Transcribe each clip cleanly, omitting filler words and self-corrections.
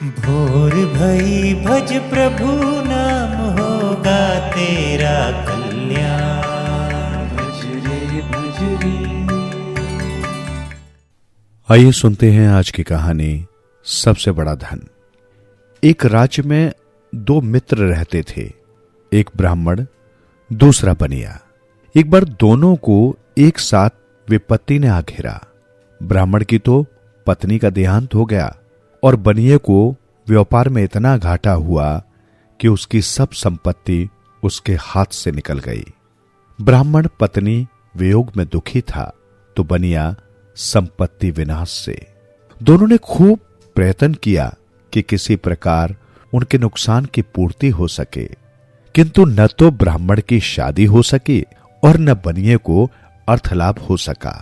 भोर भई भज प्रभु नाम होगा तेरा कल्याण। भज रे। आइए सुनते हैं आज की कहानी सबसे बड़ा धन। एक राज्य में दो मित्र रहते थे, एक ब्राह्मण, दूसरा बनिया। एक बार दोनों को एक साथ विपत्ति ने आ घेरा। ब्राह्मण की तो पत्नी का देहांत हो गया और बनिए को व्यापार में इतना घाटा हुआ कि उसकी सब संपत्ति उसके हाथ से निकल गई। ब्राह्मण पत्नी वियोग में दुखी था तो बनिया संपत्ति विनाश से। दोनों ने खूब प्रयत्न किया कि किसी प्रकार उनके नुकसान की पूर्ति हो सके, किंतु न तो ब्राह्मण की शादी हो सकी और न बनिए को अर्थलाभ हो सका।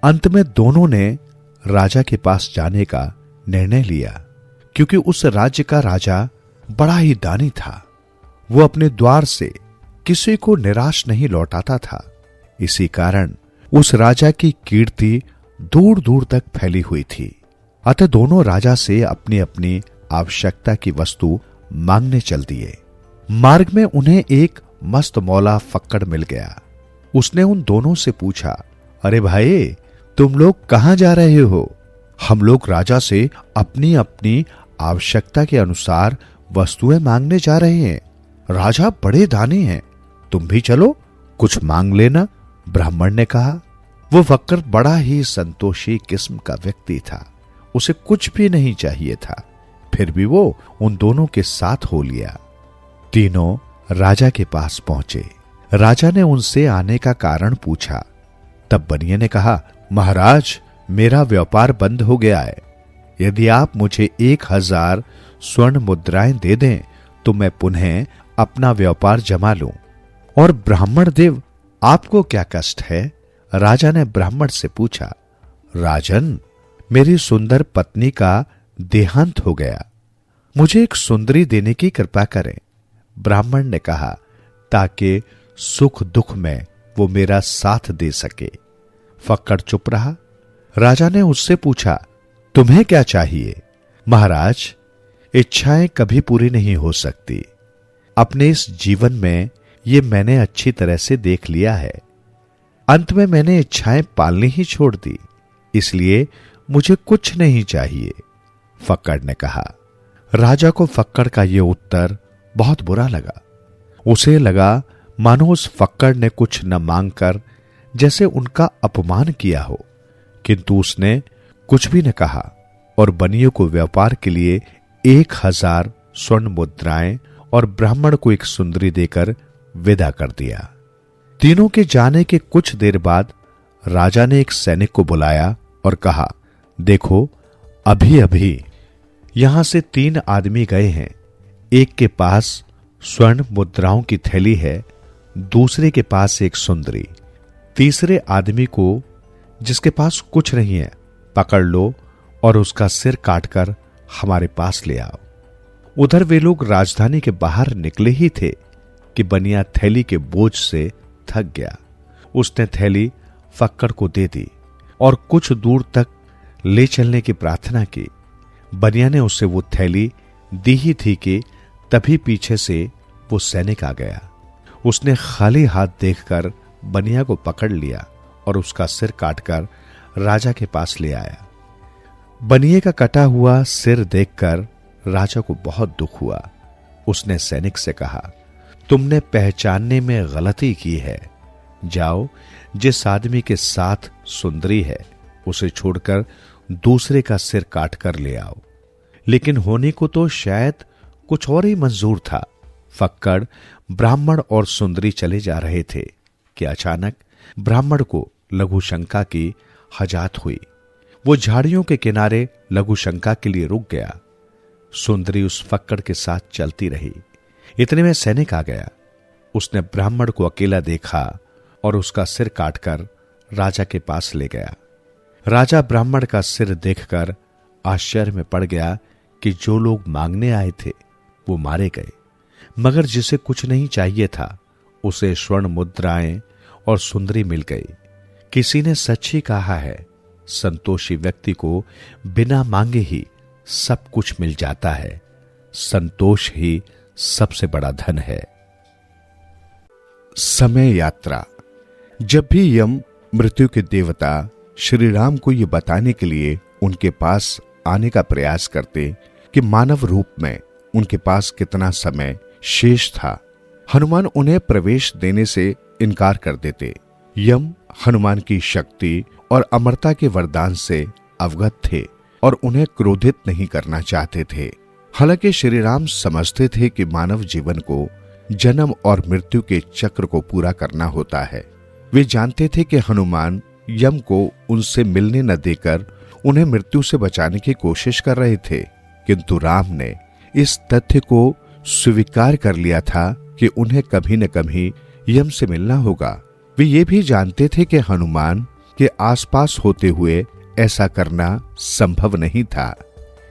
अंत में दोनों ने राजा के पास जाने का निर्णय लिया, क्योंकि उस राज्य का राजा बड़ा ही दानी था। वो अपने द्वार से किसी को निराश नहीं लौटाता था। इसी कारण उस राजा की कीर्ति दूर दूर तक फैली हुई थी। अतः दोनों राजा से अपनी अपनी आवश्यकता की वस्तु मांगने चल दिए। मार्ग में उन्हें एक मस्त मौला फक्कड़ मिल गया। उसने उन दोनों से पूछा, अरे भाई, तुम लोग कहां जा रहे हो? हम लोग राजा से अपनी अपनी आवश्यकता के अनुसार वस्तुएं मांगने जा रहे हैं। राजा बड़े दानी हैं, तुम भी चलो, कुछ मांग लेना। ब्राह्मण ने कहा। वो फक्कड़ बड़ा ही संतोषी किस्म का व्यक्ति था। उसे कुछ भी नहीं चाहिए था, फिर भी वो उन दोनों के साथ हो लिया। तीनों राजा के पास पहुंचे। राजा ने उनसे आने का कारण पूछा। तब बनिए ने कहा, महाराज, मेरा व्यापार बंद हो गया है। यदि आप मुझे 1000 स्वर्ण मुद्राएं दे दें तो मैं पुनः अपना व्यापार जमा लूं। और ब्राह्मण देव, आपको क्या कष्ट है? राजा ने ब्राह्मण से पूछा। राजन, मेरी सुंदर पत्नी का देहांत हो गया, मुझे एक सुंदरी देने की कृपा करें। ब्राह्मण ने कहा, ताकि सुख दुख में वो मेरा साथ दे सके। फक्कड़ चुप रहा। राजा ने उससे पूछा, तुम्हें क्या चाहिए? महाराज, इच्छाएं कभी पूरी नहीं हो सकती। अपने इस जीवन में ये मैंने अच्छी तरह से देख लिया है। अंत में मैंने इच्छाएं पालनी ही छोड़ दी, इसलिए मुझे कुछ नहीं चाहिए, फक्कड़ ने कहा। राजा को फक्कड़ का यह उत्तर बहुत बुरा लगा। उसे लगा मानो उस फक्कड़ ने कुछ न मांगकर जैसे उनका अपमान किया हो, किंतु उसने कुछ भी न कहा और बनिए को व्यापार के लिए 1000 स्वर्ण मुद्राएं और ब्राह्मण को एक सुंदरी देकर विदा कर दिया। तीनों के जाने के कुछ देर बाद राजा ने एक सैनिक को बुलाया और कहा, देखो, अभी अभी यहां से 3 आदमी गए हैं। एक के पास स्वर्ण मुद्राओं की थैली है, दूसरे के पास एक सुंदरी, तीसरे आदमी को, जिसके पास कुछ नहीं है, पकड़ लो और उसका सिर काटकर हमारे पास ले आओ। उधर वे लोग राजधानी के बाहर निकले ही थे कि बनिया थैली के बोझ से थक गया। उसने थैली फक्कड़ को दे दी और कुछ दूर तक ले चलने की प्रार्थना की। बनिया ने उससे वो थैली दी ही थी कि तभी पीछे से वो सैनिक आ गया। उसने खाली हाथ देखकर बनिया को पकड़ लिया और उसका सिर काटकर राजा के पास ले आया। बनिए का कटा हुआ सिर देखकर राजा को बहुत दुख हुआ। उसने सैनिक से कहा, तुमने पहचानने में गलती की है। जाओ, जिस आदमी के साथ सुंदरी है उसे छोड़कर दूसरे का सिर काट कर ले आओ। लेकिन होने को तो शायद कुछ और ही मंजूर था। फक्कड़, ब्राह्मण और सुंदरी चले जा रहे थे कि अचानक ब्राह्मण को लघु शंका की हजात हुई। वो झाड़ियों के किनारे लघु शंका के लिए रुक गया। सुंदरी उस फक्कड़ के साथ चलती रही। इतने में सैनिक आ गया। उसने ब्राह्मण को अकेला देखा और उसका सिर काटकर राजा के पास ले गया। राजा ब्राह्मण का सिर देखकर आश्चर्य में पड़ गया कि जो लोग मांगने आए थे वो मारे गए, मगर जिसे कुछ नहीं चाहिए था उसे स्वर्ण मुद्राएं और सुंदरी मिल गई। किसी ने सच ही कहा है, संतोषी व्यक्ति को बिना मांगे ही सब कुछ मिल जाता है। संतोष ही सबसे बड़ा धन है। समय यात्रा। जब भी यम मृत्यु के देवता श्री राम को यह बताने के लिए उनके पास आने का प्रयास करते कि मानव रूप में उनके पास कितना समय शेष था, हनुमान उन्हें प्रवेश देने से इनकार कर देते। यम हनुमान की शक्ति और अमरता के वरदान से अवगत थे और उन्हें क्रोधित नहीं करना चाहते थे। हालांकि श्री राम समझते थे कि मानव जीवन को जन्म और मृत्यु के चक्र को पूरा करना होता है। वे जानते थे कि हनुमान यम को उनसे मिलने न देकर उन्हें मृत्यु से बचाने की कोशिश कर रहे थे, किंतु राम ने इस तथ्य को स्वीकार कर लिया था कि उन्हें कभी न कभी यम से मिलना होगा। वे ये भी जानते थे कि हनुमान के आसपास होते हुए ऐसा करना संभव नहीं था।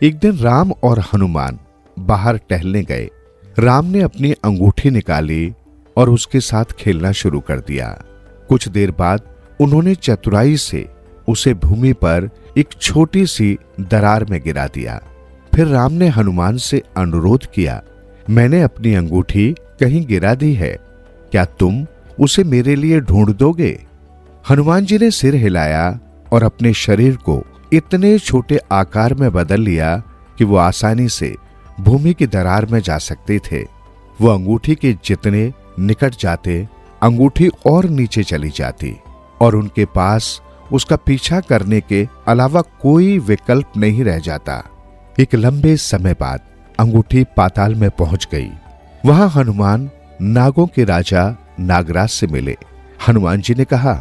एक दिन राम और हनुमान बाहर टहलने गए। राम ने अपनी अंगूठी निकाली और उसके साथ खेलना शुरू कर दिया। कुछ देर बाद उन्होंने चतुराई से उसे भूमि पर एक छोटी सी दरार में गिरा दिया। फिर राम ने हनुमान से अनुरोध किया, मैंने अपनी अंगूठी कहीं गिरा दी है, क्या तुम उसे मेरे लिए ढूंढ दोगे? हनुमान जी ने सिर हिलाया और अपने शरीर को इतने छोटे आकार में बदल लिया कि वो आसानी से भूमि की दरार में जा सकते थे। वो अंगूठी के जितने निकट जाते, अंगूठी और नीचे चली जाती और उनके पास उसका पीछा करने के अलावा कोई विकल्प नहीं रह जाता। एक लंबे समय बाद अंगूठी पाताल में पहुंच गई। वहां हनुमान नागों के राजा नागराज से मिले। हनुमान जी ने कहा,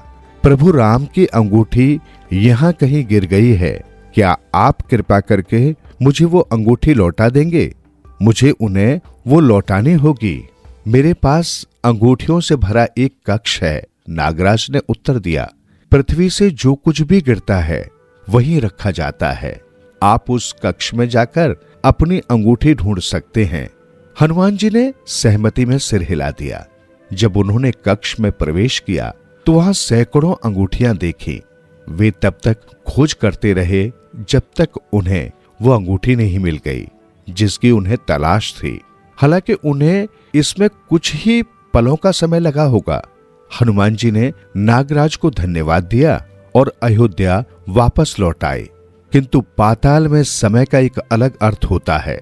प्रभु राम की अंगूठी यहाँ कहीं गिर गई है, क्या आप कृपा करके मुझे वो अंगूठी लौटा देंगे? मुझे उन्हें वो लौटानी होगी। मेरे पास अंगूठियों से भरा एक कक्ष है। नागराज ने उत्तर दिया, पृथ्वी से जो कुछ भी गिरता है वहीं रखा जाता है। आप उस कक्ष में जाकर अपनी अंगूठी ढूंढ सकते हैं। हनुमान जी ने सहमति में सिर हिला दिया। जब उन्होंने कक्ष में प्रवेश किया तो वहां सैकड़ों अंगूठियां देखी। वे तब तक खोज करते रहे जब तक उन्हें वो अंगूठी नहीं मिल गई जिसकी उन्हें तलाश थी। हालांकि उन्हें इसमें कुछ ही पलों का समय लगा होगा। हनुमान जी ने नागराज को धन्यवाद दिया और अयोध्या वापस लौट आए। किंतु पाताल में समय का एक अलग अर्थ होता है।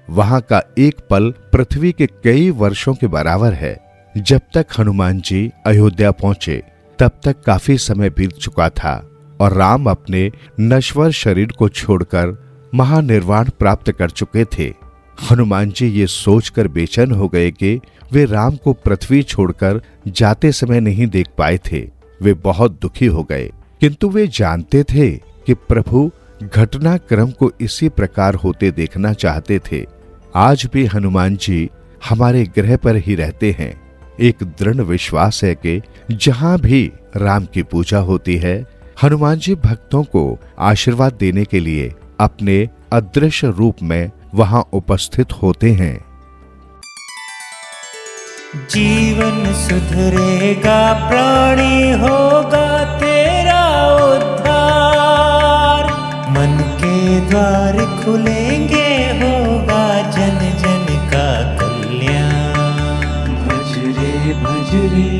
वहां का एक पल पृथ्वी के कई वर्षों के बराबर है। जब तक हनुमान जी अयोध्या पहुंचे तब तक काफी समय बीत चुका था और राम अपने नश्वर शरीर को छोड़कर महानिर्वाण प्राप्त कर चुके थे। हनुमान जी ये सोचकर बेचैन हो गए कि वे राम को पृथ्वी छोड़कर जाते समय नहीं देख पाए थे। वे बहुत दुखी हो गए, किंतु वे जानते थे कि प्रभु घटनाक्रम को इसी प्रकार होते देखना चाहते थे। आज भी हनुमान जी हमारे ग्रह पर ही रहते हैं। एक दृढ़ विश्वास है कि जहां भी राम की पूजा होती है, हनुमान जी भक्तों को आशीर्वाद देने के लिए अपने अदृश्य रूप में वहां उपस्थित होते हैं। जीवन सुधरेगा, प्राणी होगा तेरा उद्धार, मन के द्वार खुलेंगे, होगा जन जन का कल्याण। भज रे